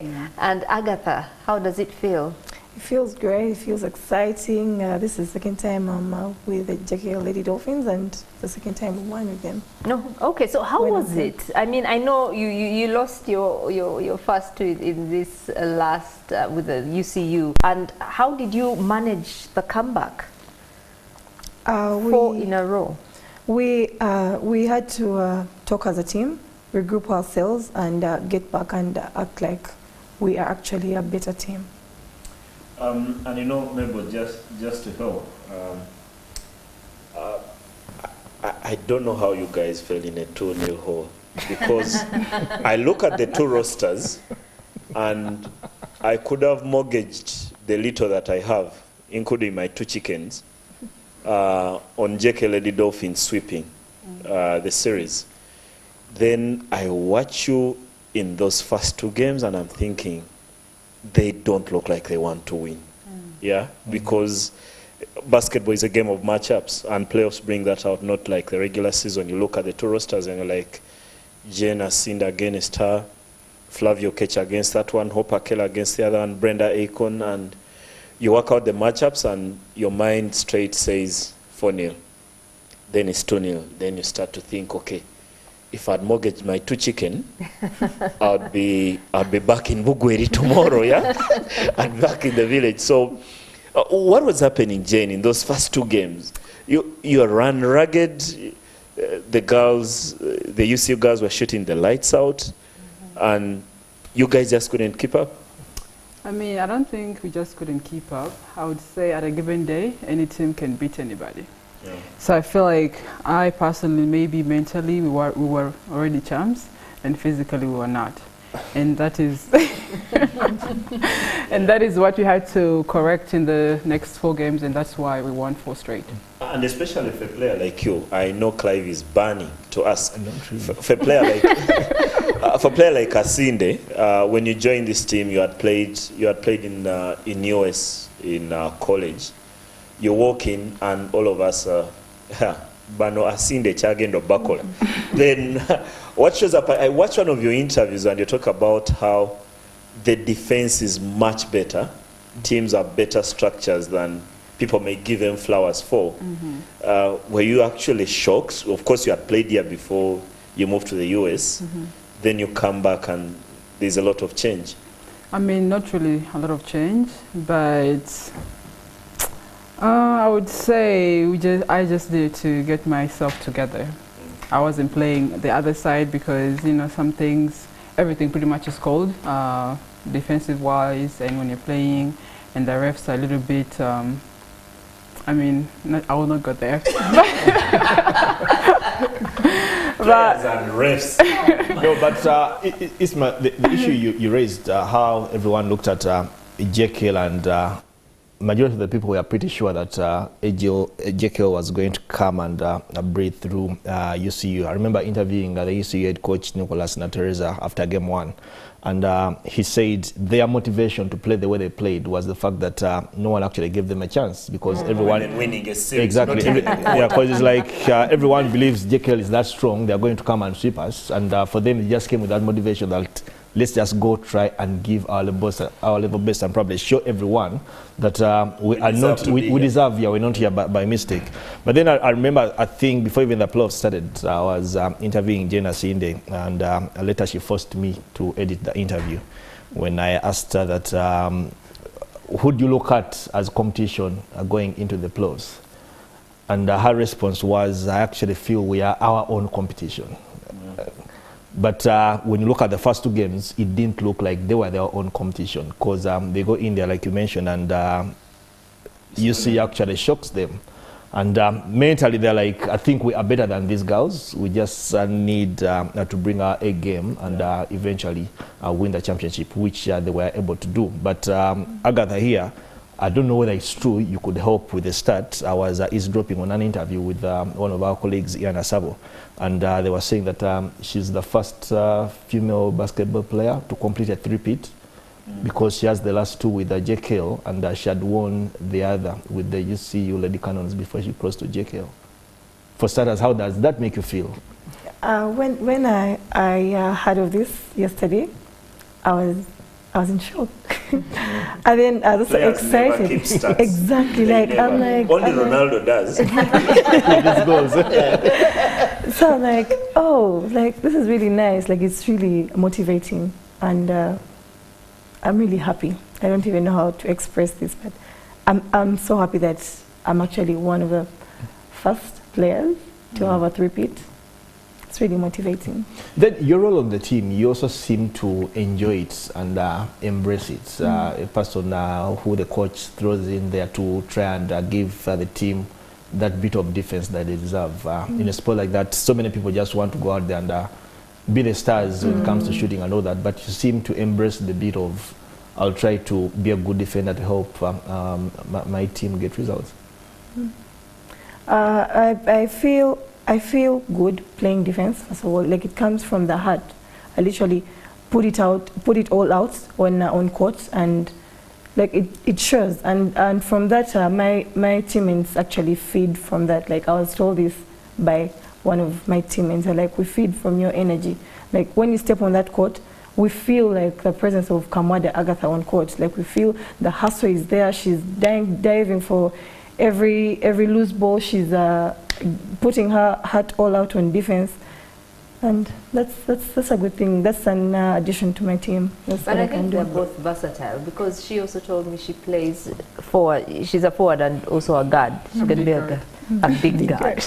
And Agatha, how does it feel? It feels great. It feels exciting. This is the second time I'm with the JKL Lady Dolphins, and the second time we won with them. No, okay. So how was it? I mean, I know you lost your first two in this last with the UCU, and how did you manage the comeback? 4 in a row. We had to talk as a team, regroup ourselves, and get back and act like we are actually a better team. And you know, maybe just to help, I don't know how you guys fell in a 2-0 hole, because I look at the two rosters and I could have mortgaged the little that I have, including my 2 chickens, on JKL Lady Dolphins sweeping the series. Then I watch you in those first 2 games and I'm thinking, they don't look like they want to win. Yeah, because basketball is a game of matchups, and playoffs bring that out, not like the regular season. You look at the 2 rosters and you're like, Jen Asinde against her, Flavio Ketch against that one, Hope Akela against the other one, Brenda Akon, and you work out the matchups and your mind straight says 4-0. Then it's 2-0. Then you start to think, okay, if I'd mortgaged my 2 chicken, I'd be back in Bugweri tomorrow, yeah? I'd be back in the village. So what was happening, Jane, in those first 2 games? You ran ragged. The girls, the UCU girls were shooting the lights out, and you guys just couldn't keep up? I mean, I don't think we just couldn't keep up. I would say at a given day, any team can beat anybody. Yeah. So I feel like I personally, maybe mentally, we were already champs, and physically we were not, and that is and that is what we had to correct in the next 4 games, and that's why we won 4 straight. And especially for a player like you, I know Clive is burning to ask. For a player like for a player like Asinde, when you joined this team, you had played in US in college. You walk in and all of us, Bano Asinde Chagendo Bakola. Then what shows up, I watched one of your interviews and you talk about how the defense is much better. Teams are better structures than people may give them flowers for. Were you actually shocked? Of course, you had played here before you moved to the US. Then you come back and there's a lot of change. I mean, not really a lot of change, but I would say I just needed to get myself together. I wasn't playing the other side because, you know, some things, everything pretty much is cold, defensive-wise, and when you're playing, and the refs are a little bit, I mean, I will not go there. Players and refs. No, but the issue you raised, how everyone looked at JKL, and majority of the people were pretty sure that JKL was going to come and breathe through UCU. I remember interviewing the UCU head coach Nicholas Natereza after game 1, and he said their motivation to play the way they played was the fact that no one actually gave them a chance, because everyone winning a series. Exactly. Yeah, because it's like everyone believes JKL is that strong, they are going to come and sweep us, and for them it just came with that motivation that let's just go try and give our level best and probably show everyone that we deserve, we're not here by mistake. But then I remember, I think before even the playoffs started, I was interviewing Jane Asinde, and later she forced me to edit the interview when I asked her that who do you look at as competition going into the playoffs? And her response was, I actually feel we are our own competition. But when you look at the first 2 games, it didn't look like they were their own competition, because they go in there, like you mentioned, and you see actually shocks them. And mentally, they're like, I think we are better than these girls. We just need to bring our A game and eventually win the championship, which they were able to do. But Agatha here, I don't know whether it's true, you could help with the stat. I was eavesdropping on an interview with one of our colleagues, Ian Asabo, and they were saying that she's the first female basketball player to complete a 3-peat, because she has the last 2 with the JKL, and she had won the other with the UCU Lady Cannons before she crossed to JKL. For starters, how does that make you feel? When I heard of this yesterday, I was I was in shock. And then I was Players never excited. keep stats. Exactly, They like never. I'm like Only I'm like- Ronaldo does. This goes. So I'm like, oh, like this is really nice. Like it's really motivating, and I'm really happy. I don't even know how to express this, but I'm so happy that I'm actually one of the first players to have a three-peat. It's really motivating. Then your role on the team, you also seem to enjoy it and embrace it. A person who the coach throws in there to try and give the team that bit of defense that they deserve. In a sport like that, so many people just want to go out there and be the stars when it comes to shooting and all that, but you seem to embrace the bit of, I'll try to be a good defender to help my team get results. I feel good playing defense, first of all. Like it comes from the heart. I literally put it all out on court, and like it shows. And from that, my teammates actually feed from that. Like I was told this by one of my teammates, like we feed from your energy. Like when you step on that court, we feel like the presence of Kamwada, Agatha on court. Like we feel the hustle is there. She's diving for every loose ball. She's putting her heart all out on defense, and that's a good thing. That's an addition to my team. That's But what I can think do. they're both versatile, because she also told me she plays forward. She's a forward and also a guard. She can be a big guard.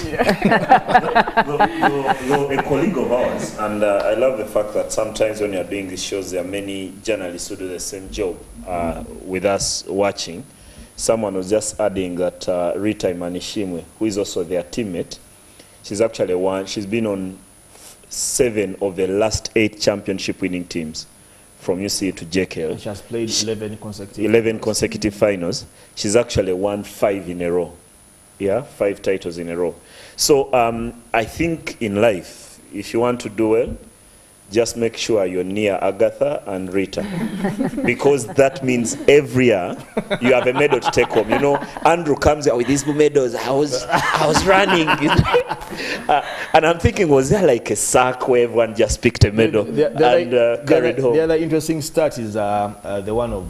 You're a colleague of ours, and I love the fact that sometimes when you're doing these shows, there are many journalists who do the same job with us watching. Someone was just adding that Rita Imanishimwe, who is also their teammate, she's actually she's been on 7 of the last 8 championship winning teams from UCE to JKL. She has played 11 consecutive finals. She's actually won 5 in a row. Yeah, 5 titles in a row. So I think in life, if you want to do well, just make sure you're near Agatha and Rita, because that means every year you have a medal to take home. You know, Andrew comes out with these medals. I was running, and I'm thinking, was there like a sack where everyone just picked a medal and carried home? The other interesting stat is the one of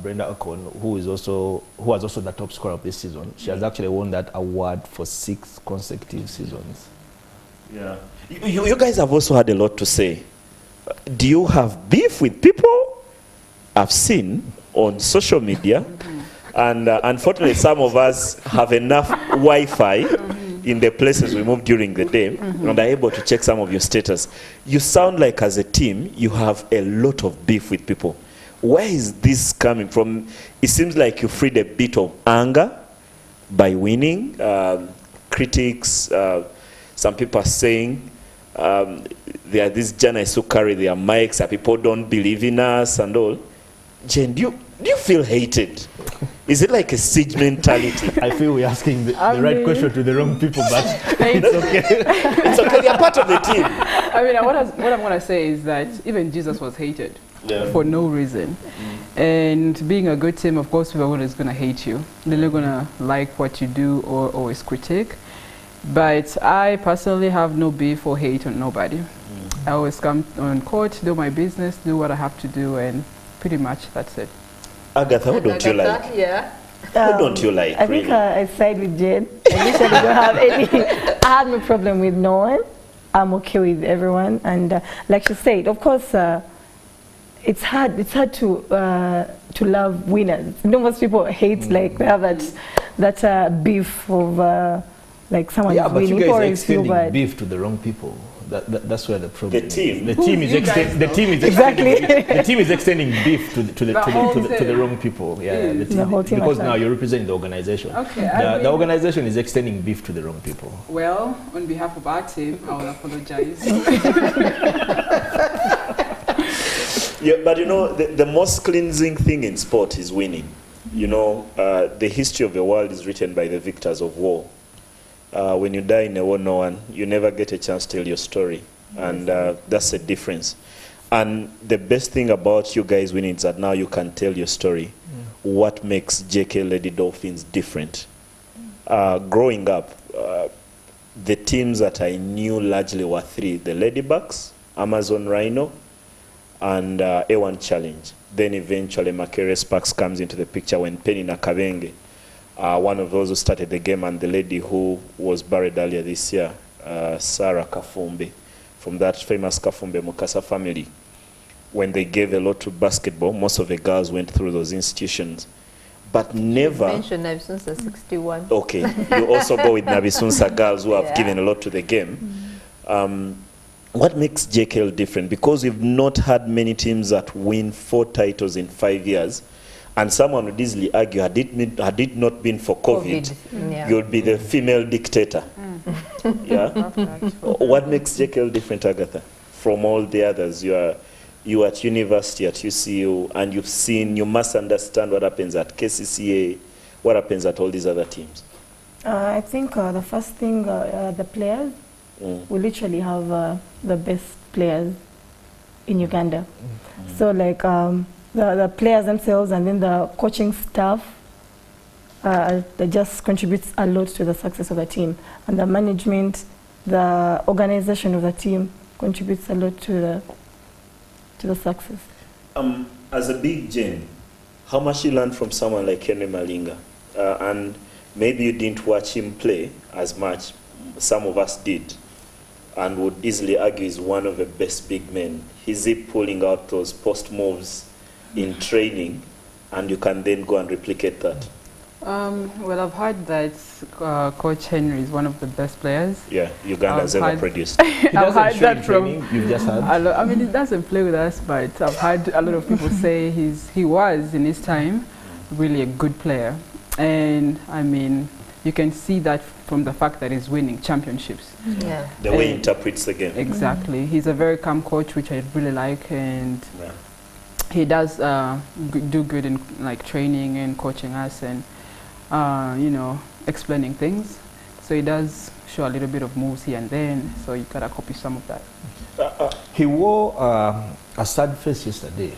Brenda Okon, who was also the top scorer of this season. She has actually won that award for 6 consecutive seasons. Yeah. You guys have also had a lot to say. Do you have beef with people? I've seen on social media, and unfortunately some of us have enough Wi-Fi in the places we move during the day, and are able to check some of your status. You sound like as a team, you have a lot of beef with people. Where is this coming from? It seems like you freed a bit of anger by winning. Critics, some people are saying, there are these journalists who carry their mics and people don't believe in us and all. Jane, do you feel hated? Is it like a siege mentality? I feel we're asking the right question to the wrong people, but it's okay. It's okay, you're part of the team. I mean, what I'm going to say is that even Jesus was hated for no reason. And being a good team, of course, everyone is going to hate you. They're not going to like what you do or always critique. But I personally have no beef or hate on nobody. I always come on court, do my business, do what I have to do, and pretty much that's it. Agatha, who don't you like? Yeah. Who don't you like, I think really? I side with Jane. I literally don't have any. I have no problem with no one. I'm okay with everyone, and like she said, of course, it's hard. It's hard to love winners. You know, most people hate like they have that beef of like someone is winning. Yeah, but you guys are feel extending bad. beef to the wrong people. That's where the problem The team. is. The team is extending beef to the wrong people. Yeah, The whole team because actually. now you're representing the organization. Okay, The organization is extending beef to the wrong people. Well, on behalf of our team, I will apologize. Yeah, but you know, the most cleansing thing in sport is winning. You know, the history of the world is written by the victors of war. When you die in a war, you never get a chance to tell your story. And that's the difference. And the best thing about you guys winning is that now you can tell your story. What makes JKL Lady Dolphins different? Growing up, the teams that I knew largely were 3. The Ladybucks, Amazon Rhino, and A1 Challenge. Then eventually Makerere Sparks comes into the picture when Penny Nakabenge, one of those who started the game, and the lady who was buried earlier this year, Sarah Kafumbe, from that famous Kafumbe Mukasa family. When they gave a lot to basketball, most of the girls went through those institutions. But never... You mentioned Nabisunsa 61. Okay, you also go with Nabisunsa girls who have given a lot to the game. What makes JKL different? Because we've not had many teams that win 4 titles in 5 years. And someone would easily argue, had it not been for COVID, you'd be the female dictator. Yeah? What makes JKL different, Agatha, from all the others? You at university, at UCU, and you've seen, you must understand what happens at KCCA, what happens at all these other teams. I think the first thing, the players, we literally have the best players in Uganda. So like the players themselves and then the coaching staff, that just contributes a lot to the success of the team. And the management, the organization of the team contributes a lot to the success. As a big Jane, how much you learned from someone like Henry Malinga? And maybe you didn't watch him play as much. Some of us did, and would easily argue he's one of the best big men. Is he pulling out those post moves in training, and you can then go and replicate that? Well, I've heard that Coach Henry is one of the best players. Yeah, Uganda's ever produced. I've heard that from... You've just heard? I mean, he doesn't play with us, but I've heard a lot of people say he was, in his time, really a good player. And, I mean, you can see that from the fact that he's winning championships. Yeah. The way he interprets the game. Exactly. He's a very calm coach, which I really like, and he does do good in like training and coaching us and you know, explaining things. So he does show a little bit of moves here and then, so you gotta copy some of that. He wore a sad face yesterday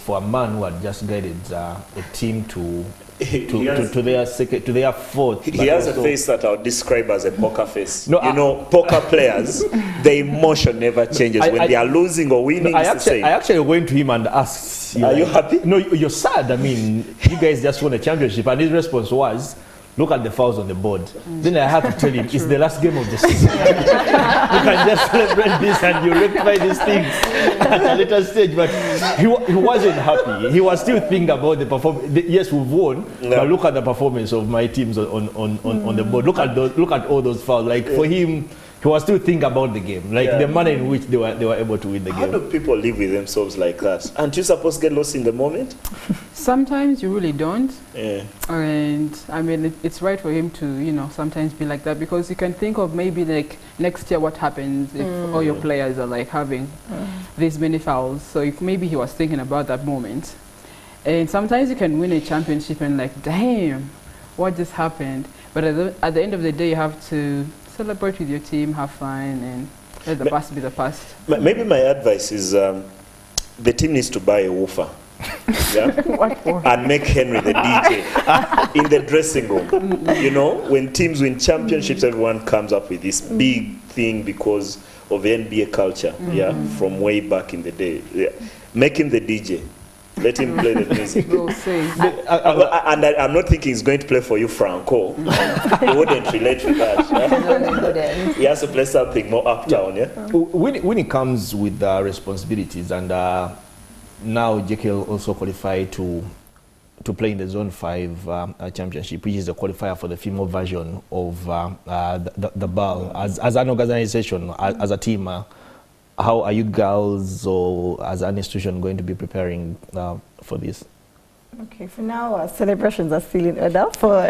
for a man who had just guided a team to their fourth. He has a face that I would describe as a poker face. No, you know, poker players, the emotion never changes. When they are losing or winning, it's the same. I actually went to him and asked, are you happy? No, you're sad. I mean, you guys just won a championship. And his response was, look at the fouls on the board. Then I had to tell him, it's the last game of the season. You can just celebrate this and you rectify these things at a later stage. But he wasn't happy. He was still thinking about the performance. Yes, we've won, but look at the performance of my teams on the board. Look at all those fouls. Like for him, he was still thinking about the game, like the manner in which they were able to win the game. How do people live with themselves like that? Aren't you supposed to get lost in the moment? Sometimes you really don't. Yeah. And I mean, it's right for him to, you know, sometimes be like that, because you can think of maybe like next year what happens if all your players are like having these many fouls. So if maybe he was thinking about that moment. And sometimes you can win a championship and like, damn, what just happened? But at the end of the day, you have to celebrate with your team, have fun, and let the past be the past. Maybe my advice is the team needs to buy a woofer. Yeah? What for? And make Henry the DJ in the dressing room. You know, when teams win championships, everyone comes up with this big thing because of the NBA culture, from way back in the day. Yeah. Make him the DJ. Let him play the music. We'll see. And I'm not thinking he's going to play for you, Franco. He wouldn't relate to that. Yeah? He has to play something more uptown. Yeah? When it comes with responsibilities, and now JKL also qualified to play in the Zone 5 championship, which is a qualifier for the female version of the BAL. As an organization, as a team, how are you girls or as an institution going to be preparing for this? Okay, for now, celebrations are still in order for,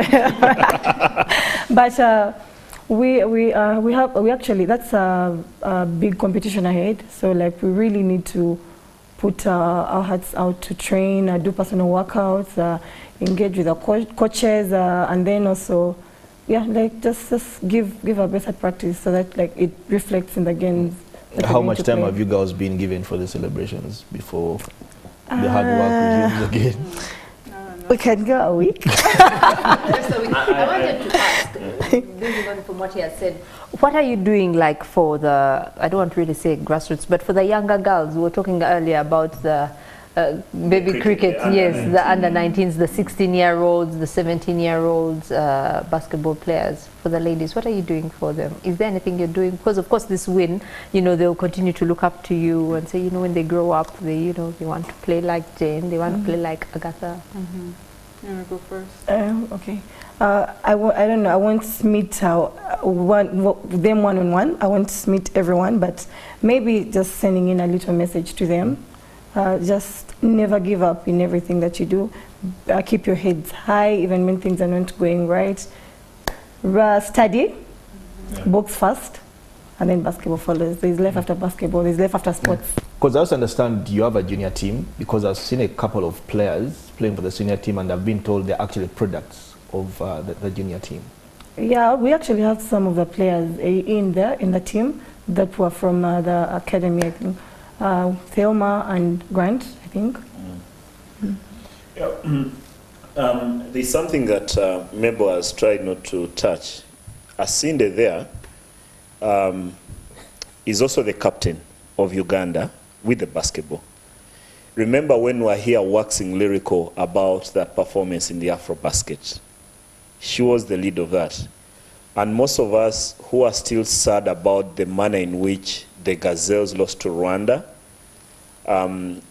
but we actually, that's a big competition ahead. So like we really need to put our hearts out to train, do personal workouts, engage with our coaches, and then also, like just give our best at practice so that like it reflects in the games. How much time have you girls been given for the celebrations before the hard work resumes again? We can go a week. I wanted to ask, building on from what he has said, what are you doing like for the, I don't want to really say grassroots, but for the younger girls? We were talking earlier about the baby cricket, yes, the under-19s, the 16-year-olds, the 17-year-olds, basketball players. For the ladies, what are you doing for them? Is there anything you're doing? Because of course this win, you know, they'll continue to look up to you and say, you know, when they grow up, they, you know, they want to play like Jane, they want to play like Agatha. You want to go first? Okay. I don't know. I won't meet them one-on-one. I won't meet everyone, but maybe just sending in a little message to them. Just never give up in everything that you do. Keep your heads high, even when things are not going right. Study, books first, and then basketball follows. There's life after basketball. There's life after sports. Because I also understand you have a junior team, because I've seen a couple of players playing for the senior team, and I've been told they're actually products of the junior team. Yeah, we actually have some of the players in the team that were from the academy, I think. Thelma and Grant, I think. Yeah. There's something that Mabel has tried not to touch. Asinde there is also the captain of Uganda with the basketball. Remember when we were here waxing lyrical about that performance in the Afro-Basket? She was the lead of that. And most of us who are still sad about the manner in which the Gazelles lost to Rwanda,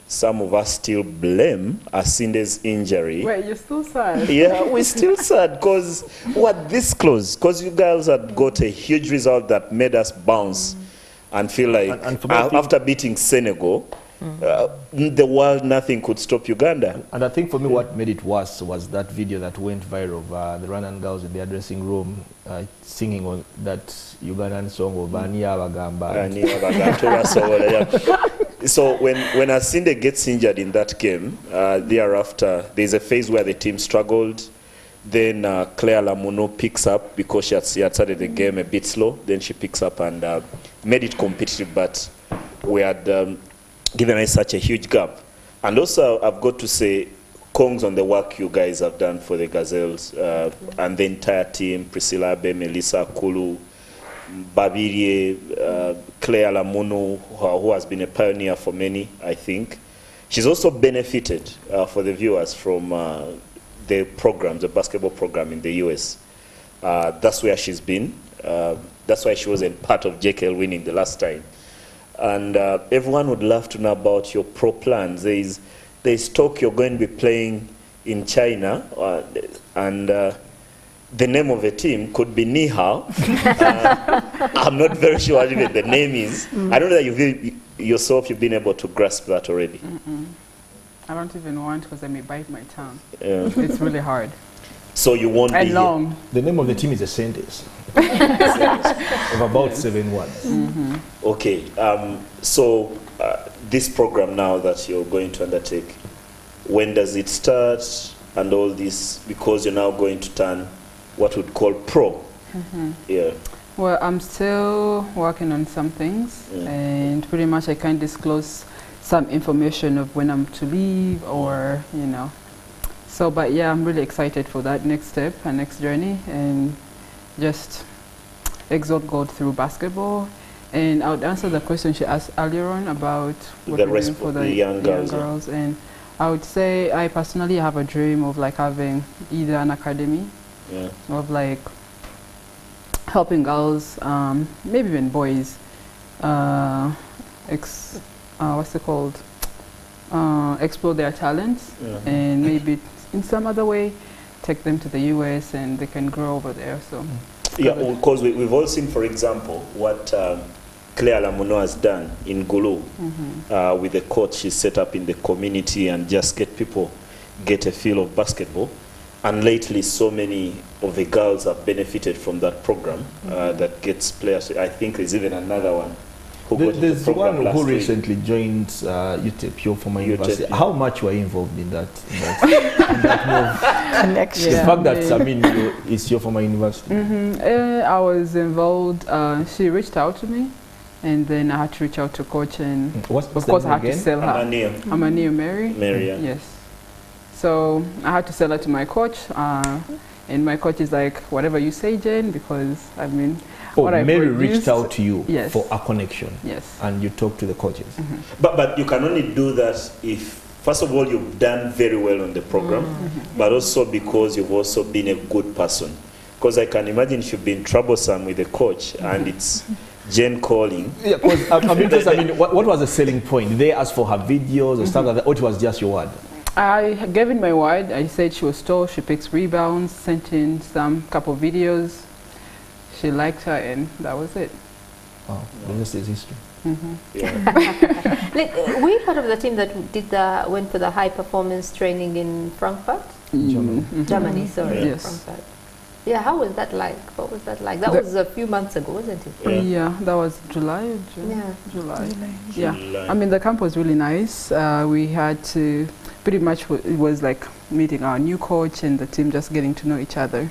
some of us still blame Asinde's injury. Wait, you're still sad? Yeah, we're still sad because we're this close. Because you girls had got a huge result that made us bounce and feel like after beating Senegal, the world, nothing could stop Uganda. And I think for me what made it worse was that video that went viral of the Rwandan girls in their dressing room singing on that Ugandan song of Bania Bagamba. So when Asinde gets injured in that game, thereafter there's a phase where the team struggled. Then Claire Lamuno picks up because she had started the game a bit slow. Then she picks up and made it competitive, but we had given us such a huge gap. And also I've got to say, congs on the work you guys have done for the Gazelles and the entire team, Priscilla Abe, Melissa Kulu, Babirie, Claire Lamuno, who has been a pioneer for many, I think. She's also benefited for the viewers from the programs, the basketball program in the US. That's where she's been. That's why she wasn't part of JKL winning the last time. And everyone would love to know about your pro plans. There's talk you're going to be playing in China, and the name of the team could be Ni Hao. I'm not very sure what even the name is. I don't know that you've been able to grasp that already. I don't even want, because I may bite my tongue. It's really hard. So you won't be long. Here. The name of the team is Asinde. Of about 7 words. Okay, so this program now that you're going to undertake, when does it start and all this, because you're now going to turn what we'd call pro? Yeah. Well, I'm still working on some things, and pretty much I can't disclose some information of when I'm to leave or, you know. So, but yeah, I'm really excited for that next step and next journey, and just exalt God through basketball. And I would answer the question she asked earlier on about what we're doing for the young girls. And I would say I personally have a dream of like having either an academy of like helping girls, maybe even boys, what's it called? Explore their talents, and maybe in some other way take them to the US and they can grow over there. So yeah, because we've all seen, for example, what Claire Lamuno has done in Gulu with the court she set up in the community and just get a feel of basketball. And lately, so many of the girls have benefited from that program that gets players. I think there's even another one. There's one who recently joined UTEP, your former university. How much were you involved in that move? Connection. The fact that, I mean, it's your former university. I was involved. She reached out to me, and then I had to reach out to coach, and of course I had to sell her. Amania Mary. Mary, Yes. So I had to sell her to my coach. And my coach is like, whatever you say, Jane, because I mean, Oh, what I Mary produced, reached out to you Yes. for a connection. Yes. And you talked to the coaches. But you can only do that if, first of all, you've done very well on the program, but also because you've also been a good person. Because I can imagine if you've been troublesome with the coach and it's Jen calling. Yeah, because I'm interested. I mean, what was the selling point? Did they ask for her videos or stuff like that, or it was just your word? I gave in my word. I said she was tall, she picks rebounds, sent in some couple videos. She liked her, and that was it. Wow, the rest is history. Yeah. Like, were you part of the team that went for the high performance training in Frankfurt? Germany. Germany, sorry. Yes. Frankfurt. Yeah, how was that like? What was that like? That was a few months ago, wasn't it? Yeah. That was July or June? Yeah. July. July. Yeah, I mean the camp was really nice. We had to pretty much it was like meeting our new coach and the team just getting to know each other.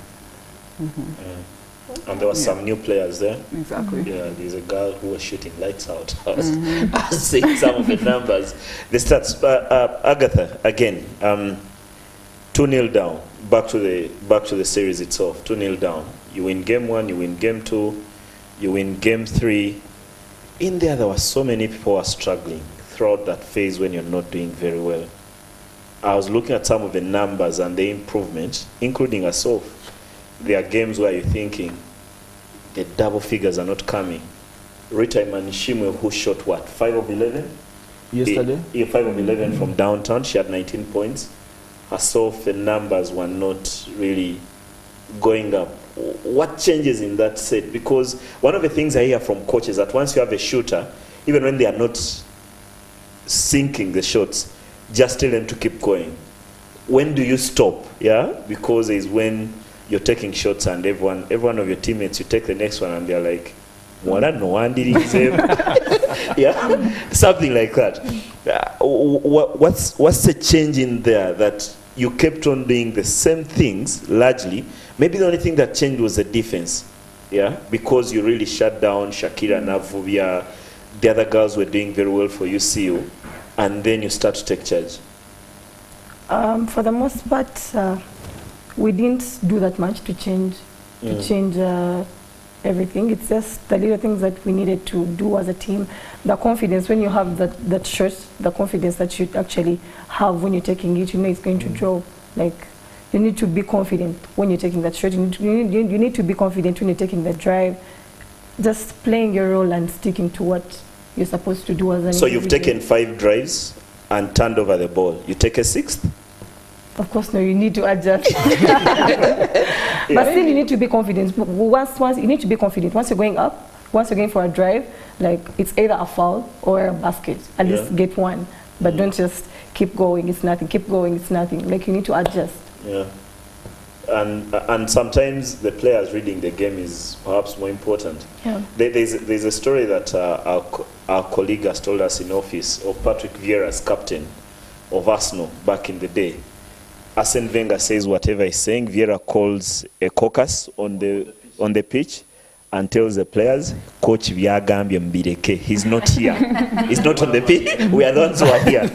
And there were some new players there. Exactly. Yeah, there's a girl who was shooting lights out. I was seeing some of the numbers. The stats. Agatha, again, 2-0 down. Back to the series itself. 2-0 down. You win game 1, you win game 2, you win game 3. In there were so many people who are struggling throughout that phase when you're not doing very well. I was looking at some of the numbers and the improvement, including yourself. There are games where you're thinking the double figures are not coming. Rita Imanishimwe, who shot what, 5 of 11? Yesterday? Yeah, 5 of 11 from downtown. She had 19 points. Herself, the numbers were not really going up. What changes in that set? Because one of the things I hear from coaches is that once you have a shooter, even when they are not sinking the shots, just tell them to keep going. When do you stop? Yeah, because it's when you're taking shots and everyone of your teammates, you take the next one and they're like, "Mwana no one did it." Yeah, something like that. What's the change in there that you kept on doing the same things largely? Maybe the only thing that changed was the defense. Yeah, because you really shut down Shakira, Navuvia, the other girls were doing very well for UCU, and then you start to take charge. For the most part, we didn't do that much to change everything. It's just the little things that we needed to do as a team. The confidence, when you have that shot, the confidence that you actually have when you're taking it, you know it's going to draw. Like, you need to be confident when you're taking that shot. You need to be confident when you're taking that drive. Just playing your role and sticking to what you're supposed to do as an So you've individual. taken 5 drives and turned over the ball. You take a 6th? Of course, no, you need to adjust. But still, you need to be confident. Once you need to be confident. Once you're going up, once you're going for a drive, like it's either a foul or a basket. At least get one. But don't just keep going, it's nothing. Keep going, it's nothing. Like you need to adjust. Yeah. And sometimes the players reading the game is perhaps more important. Yeah. There's a story that our colleague has told us in office of Patrick Vieira's captain of Arsenal back in the day. Arsene Wenger says whatever he's saying, Vieira calls a caucus on the pitch and tells the players, Coach Vyagambye Mbireke, he's not here. He's not on the pitch. We are the ones who are here.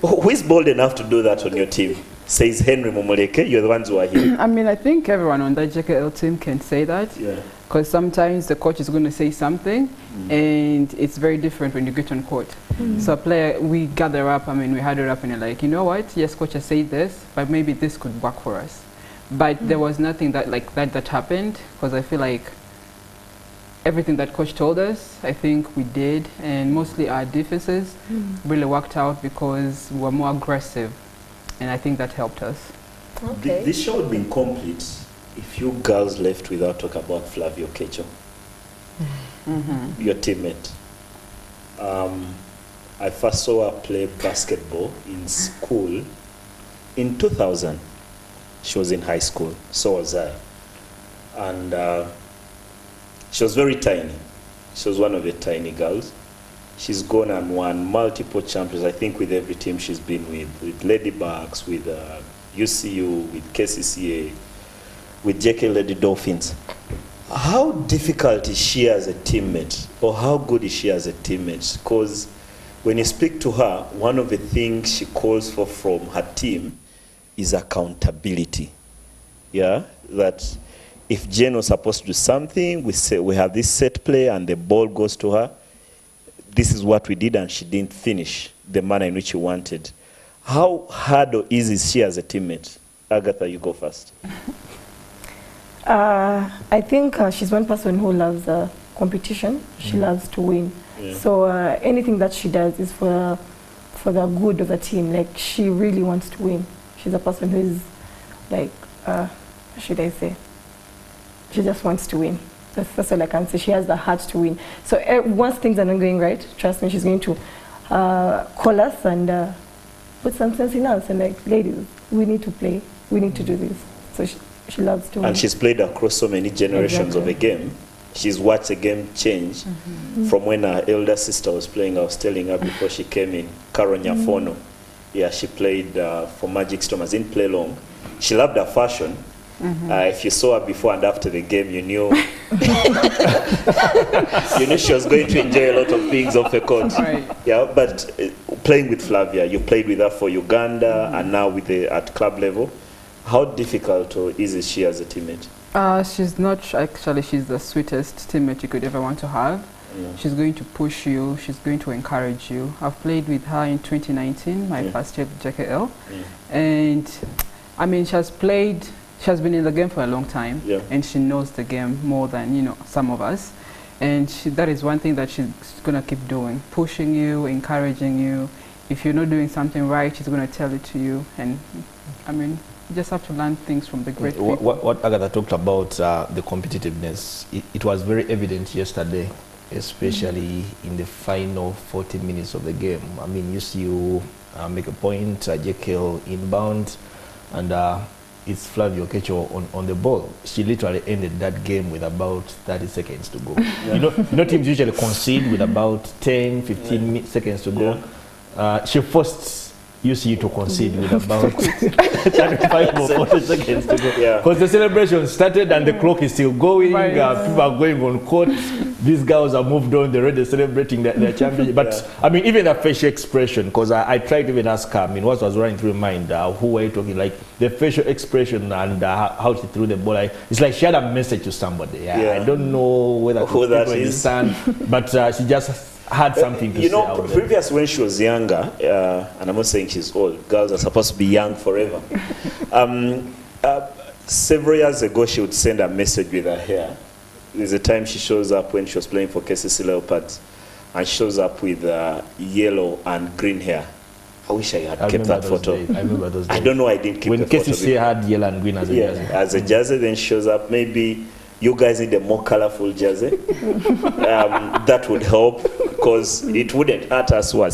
Who is bold enough to do that on your team? Says Henry Momoleke, you're the ones who are here. I mean, I think everyone on that JKL team can say that. Yeah. Because sometimes the coach is going to say something and it's very different when you get on court. So a player, we gather up, I mean, we huddle up and you're like, you know what, yes, coach has said this, but maybe this could work for us. But there was nothing that happened, because I feel like everything that coach told us, I think we did, and mostly our defenses really worked out because we were more aggressive, and I think that helped us. Okay. This show would be incomplete if you girls left without talking about Flavio Kecho, your teammate. I first saw her play basketball in school in 2000. She was in high school, so was I. And she was very tiny. She was one of the tiny girls. She's gone and won multiple champions, I think, with every team she's been with Ladybugs, with UCU, with KCCA, with JKL Lady Dolphins. How difficult is she as a teammate, or how good is she as a teammate? Because when you speak to her, one of the things she calls for from her team is accountability. yeah, that if Jane was supposed to do something, we have this set play and the ball goes to her. This is what we did, and she didn't finish the manner in which you wanted. How hard or easy is she as a teammate? Agatha, you go first. I think she's one person who loves competition. She loves to win. Yeah. So anything that she does is for the good of the team. Like, she really wants to win. She's a person who is like, what should I say? She just wants to win. That's all I can say. She has the heart to win. So once things are not going right, trust me, she's going to call us and put some sense in us and like, ladies, we need to play. We need to do this. So she loves to win. And she's played across so many generations of a game. She's watched a game change from when her elder sister was playing. I was telling her before she came in, Karo Nyafono. Yeah, she played for Magic Stormers. Didn't play long. She loved her fashion. If you saw her before and after the game, you knew you knew she was going to enjoy a lot of things off the court. Right. Yeah, but playing with Flavia, you played with her for Uganda and now with at club level. How difficult or easy is she as a teammate? She's not actually. She's the sweetest teammate you could ever want to have. Yeah. She's going to push you. She's going to encourage you. I've played with her in 2019, my first year at JKL, and I mean, she has been in the game for a long time, and she knows the game more than some of us. And that is one thing that she's gonna keep doing, pushing you, encouraging you. If you're not doing something right, she's gonna tell it to you. And I mean, you just have to learn things from the great people. What Agatha talked about, the competitiveness, it was very evident yesterday, especially in the final 40 minutes of the game. I mean, you see you make a point, JKL inbound, and it's Flavio Kecho on the ball. She literally ended that game with about 30 seconds to go. You know, teams usually concede with about 10, 15 seconds to go. She forced UCU to concede with about 35 or 40 seconds to go. Because the celebration started and the clock is still going. People are going on court. These girls are moved on. They're already celebrating their championship. But I mean, even the facial expression, because I tried to even ask her, I mean, what was running through my mind? Who were you talking? Like the facial expression and how she threw the ball. It's like she had a message to somebody. I don't know whether who that is, but she just had something to say out there. Previous when she was younger, and I'm not saying she's old, girls are supposed to be young forever. Several years ago, she would send a message with her hair. There's a time she shows up when she was playing for KCC Leopards, and shows up with yellow and green hair. I wish I had kept that photo. I remember those days. I don't know, I didn't keep the photo. When KCC had yellow and green as a jersey. As a jersey, then shows up. Maybe you guys need a more colorful jersey. That would help, because it wouldn't hurt us who are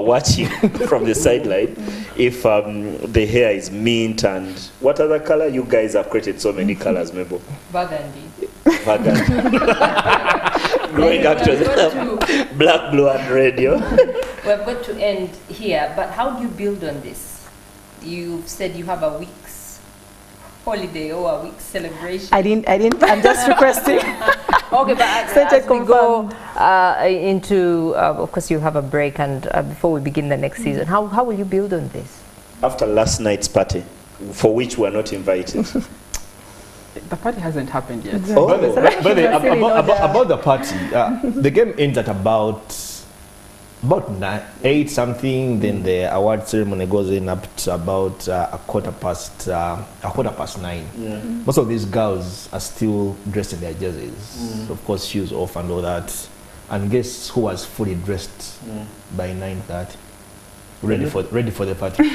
watching from the sideline if the hair is mint. And what other color? You guys have created so many colors, Mabel. Burgundy. Going after black, blue, and red. We're going to end here, but how do you build on this? You've said you have a week's holiday or a week's celebration. I didn't. I'm just requesting. Okay, but as we go into, of course, you have a break, and before we begin the next season, how will you build on this? After last night's party, for which we are not invited. The party hasn't happened yet. Exactly. About the party, the game ends at about 8 something. Then the award ceremony goes in up to about a quarter past 9. Yeah. Most of these girls are still dressed in their jerseys. Of course, shoes off and all that. And guess who was fully dressed by 9:30? Ready for the party.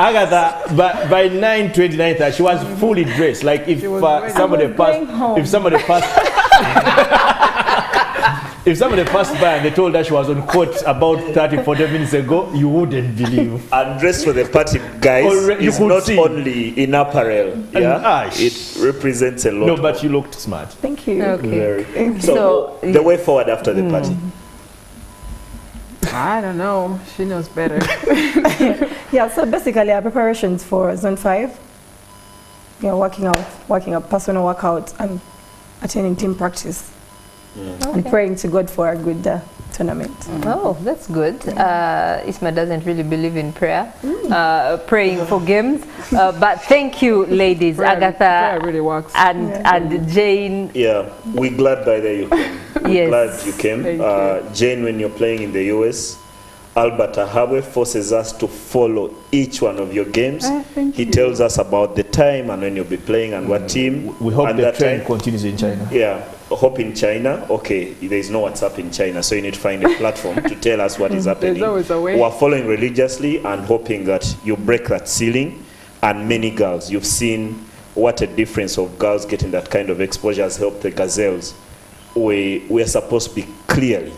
Agatha, by 9:29, she was fully dressed. Like if somebody passed by and they told her she was on court about 30-40 minutes ago, you wouldn't believe. And dressed for the party, guys, is not only in apparel. It represents a lot. No, but you looked smart. Thank you. Okay. So the way forward after the party. I don't know. She knows better. So basically our preparations for Zone 5, working out, personal workouts, and attending team practice, and praying to God for a good tournament. Oh, that's good. Isma doesn't really believe in prayer, praying for games. But thank you, ladies, Agatha Prayer really works. and Jane. Yeah, we're glad by the you came. We're Yes. glad you came. Thank you. Jane, when you're playing in the US, Albert Ahawe forces us to follow each one of your games. Thank He you. tells us about the time and when you'll be playing and what team. We hope and the that trend time- continues in China. Yeah, hope in China. Okay, there is no WhatsApp in China, so you need to find a platform to tell us what is happening. There's always a way. We're following religiously and hoping that you break that ceiling. And many girls, you've seen what a difference of girls getting that kind of exposure has helped the Gazelles. We are supposed to be clearly,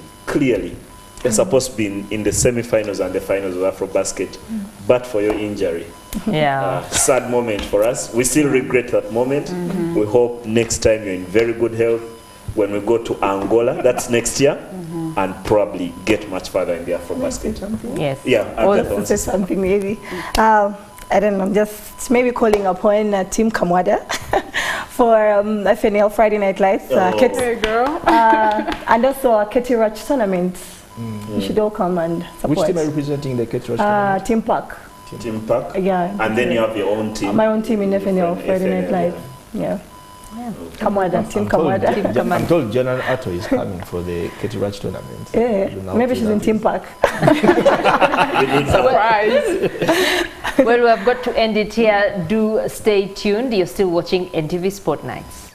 we're supposed to be in the semi-finals and the finals of Afrobasket, but for your injury. Yeah. Sad moment for us. We still regret that moment. We hope next time you're in very good health when we go to Angola, that's next year, and probably get much further in the Afrobasket. Yes. Yeah, All- Agatha To wants say to say. something maybe. I don't know, I'm just maybe calling upon Team Kamwada for FNL Friday Night Lights, Oh. Hey, girl. and also a Ketty Ratch tournament. You should all come and support. Which team are representing the Ketty Rush tournament? Team Park. Team Park. Yeah. And then you have your own team. My own team in FNL Different Friday Night FNL, Lights. Yeah. Kamwada, Team I'm told, Kamwada. I'm told General Atto is coming for the Ketty Rush tournament. Yeah, You know, maybe she's in Team Park. We need some- Surprise. Well, we have got to end it here. Do stay tuned. You're still watching NTV Sport Nights.